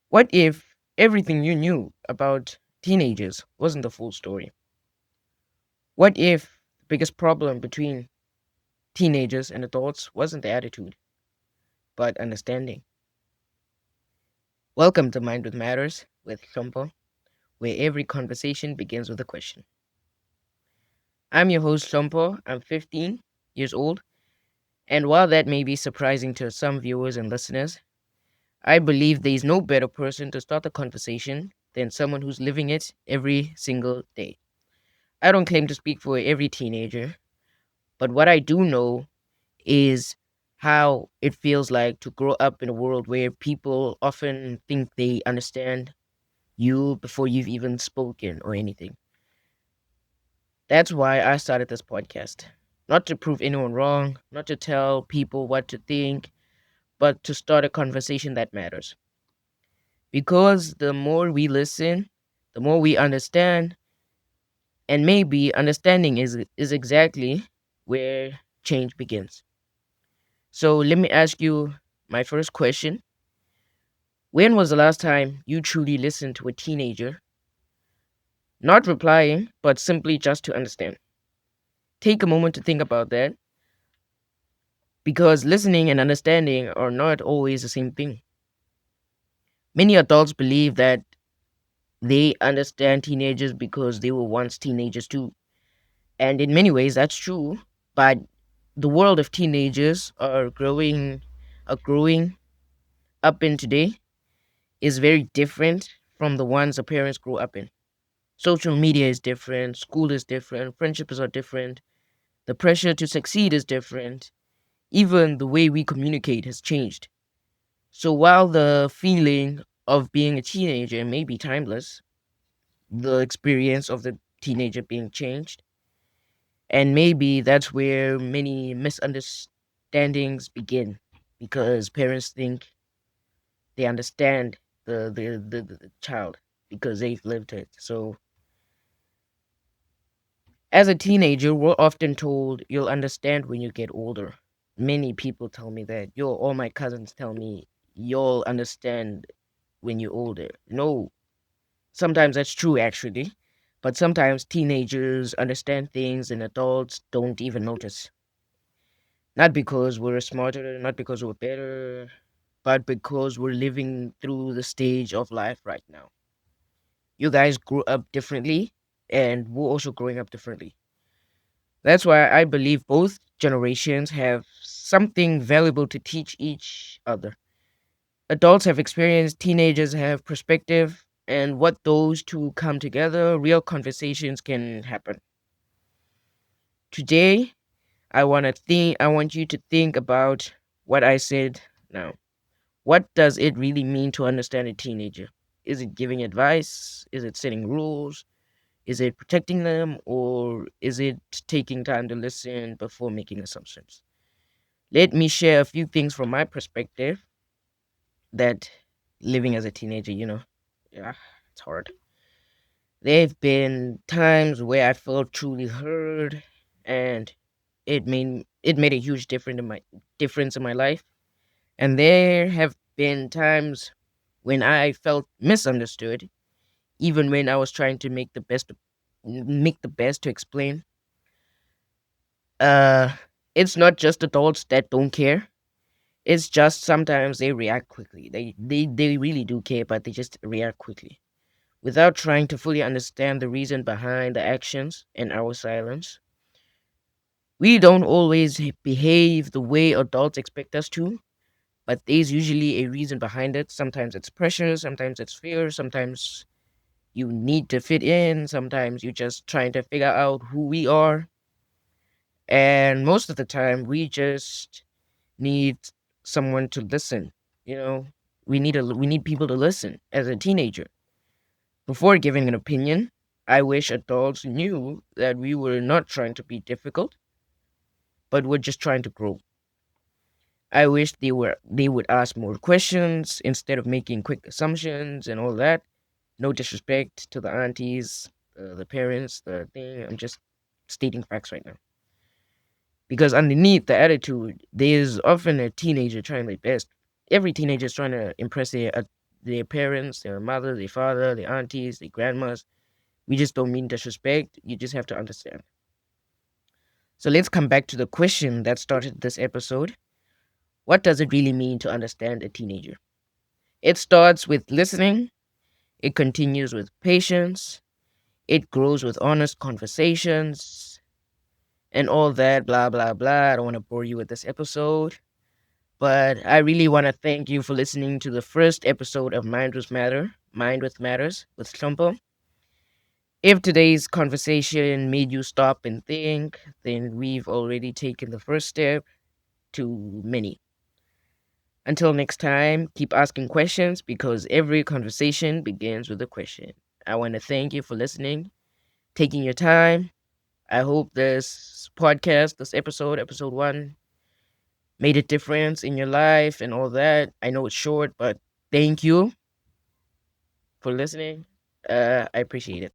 What if everything you knew about teenagers wasn't the full story? What if the biggest problem between teenagers and adults wasn't the attitude, but understanding? Welcome to Mind with Matters with Hlompho, where every conversation begins with a question. I'm your host, Hlompho. I'm 15 years old, and while that may be surprising to some viewers and listeners, I believe there is no better person to start the conversation than someone who's living it every single day. I don't claim to speak for every teenager, but what I do know is how it feels like to grow up in a world where people often think they understand you before you've even spoken or anything. That's why I started this podcast. Not to prove anyone wrong, not to tell people what to think, but to start a conversation that matters. Because the more we listen, the more we understand, and maybe understanding is exactly where change begins. So let me ask you my first question. When was the last time you truly listened to a teenager, not replying, but simply just to understand? Take a moment to think about that because listening and understanding are not always the same thing. Many adults believe that they understand teenagers because they were once teenagers too. And in many ways that's true, but the world of teenagers are growing up in today is very different from the ones our parents grew up in. Social media is different, school is different, friendships are different, the pressure to succeed is different, even the way we communicate has changed. So while the feeling of being a teenager may be timeless, the experience of the teenager being changed, and maybe that's where many misunderstandings begin because parents think they understand the child because they've lived it. So as a teenager, we're often told you'll understand when you get older. Many people tell me that. All my cousins tell me you'll understand when you're older. No, sometimes that's true actually, but sometimes teenagers understand things and adults don't even notice. Not because we're smarter, not because we're better, but because we're living through the stage of life right now. You guys grew up differently, and we're also growing up differently. That's why I believe both generations have something valuable to teach each other. Adults have experience, teenagers have perspective, and what those two come together, real conversations can happen. Today, I want you to think about what I said now. What does it really mean to understand a teenager? Is it giving advice? Is it setting rules? Is it protecting them? Or is it taking time to listen before making assumptions? Let me share a few things from my perspective that living as a teenager, yeah, it's hard. There have been times where I felt truly heard and it made a huge difference in my life. And there have been times when I felt misunderstood, even when I was trying to make the best to explain. Uh, it's not just adults that don't care. It's just sometimes they react quickly. They really do care, but they just react quickly without trying to fully understand the reason behind the actions and our silence. We don't always behave the way adults expect us to, but there's usually a reason behind it. Sometimes it's pressure, sometimes it's fear, sometimes you need to fit in, sometimes you're just trying to figure out who we are. And most of the time, we just need someone to listen. You know, we need people to listen as a teenager. Before giving an opinion, I wish adults knew that we were not trying to be difficult, but we're just trying to grow. I wish they would ask more questions instead of making quick assumptions and all that. No disrespect to the aunties, the parents, the thing. I'm just stating facts right now. Because underneath the attitude, there's often a teenager trying their best. Every teenager is trying to impress their parents, their mother, their father, their aunties, their grandmas. We just don't mean disrespect. You just have to understand. So let's come back to the question that started this episode. What does it really mean to understand a teenager? It starts with listening, it continues with patience, it grows with honest conversations, and all that, blah, blah, blah. I don't want to bore you with this episode, but I really want to thank you for listening to the first episode of Mind with Matters with Hlompho. If today's conversation made you stop and think, then we've already taken the first step to many. Until next time, keep asking questions because every conversation begins with a question. I want to thank you for listening, taking your time. I hope this podcast, this episode 1, made a difference in your life and all that. I know it's short, but thank you for listening. I appreciate it.